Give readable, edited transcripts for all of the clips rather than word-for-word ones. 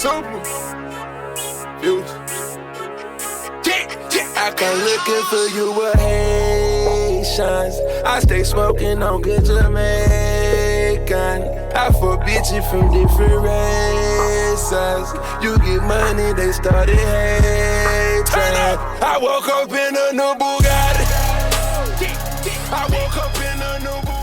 Super Future. I come looking for you with Haitians. I stay smoking on good Jamaican. I fuck bitches from different races. You get money, they started hating. I woke up in a new Bugatti. I woke up in a new Bugatti.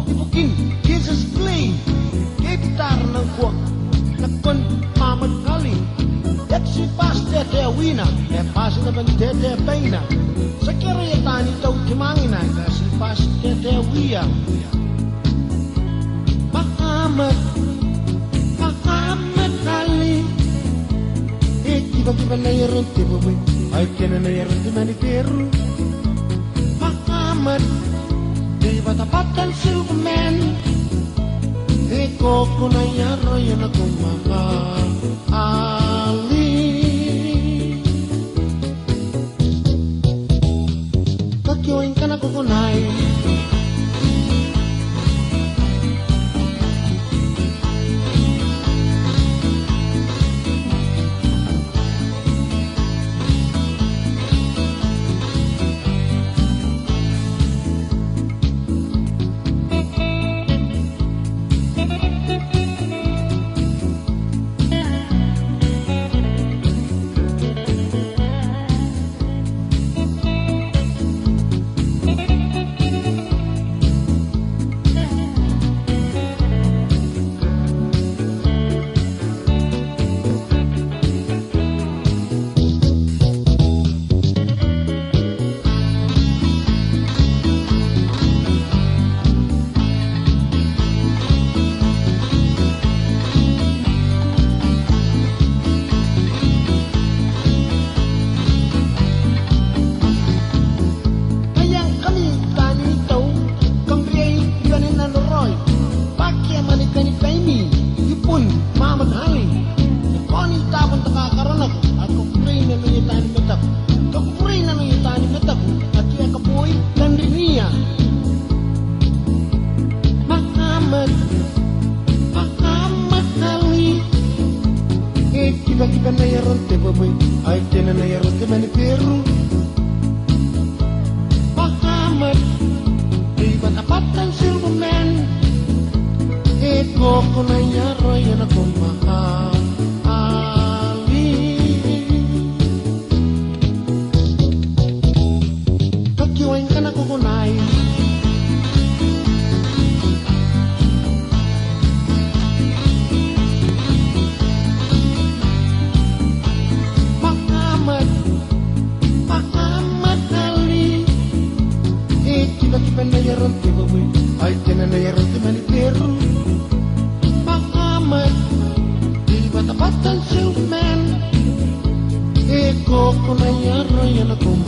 Ibukin, Jesus play gitar ng kuwak Nakon mamat kali Yak si pas tete wina E pas naman tete paina Sa kirayatan itaw timangina Kasi pas tete wia Mahamat kali Iba-iba na yaron tibaboy Ay kena na yaron timaniteru Mahamat Di batapatan Superman Iko ko na yaro yun ako ali Kakyoin ka na kukunay Kiba na yaron te baboy Ay kena na yaron te maniperu Mahamat Di batapatan Superman Iko ko na yaro yan ako ali Kakiwain ka na kukunay Kiba na yaron te baboy Ay kena na yaron te maniperu Mahamat Di batapatan Superman Iko ko na yaro yan ako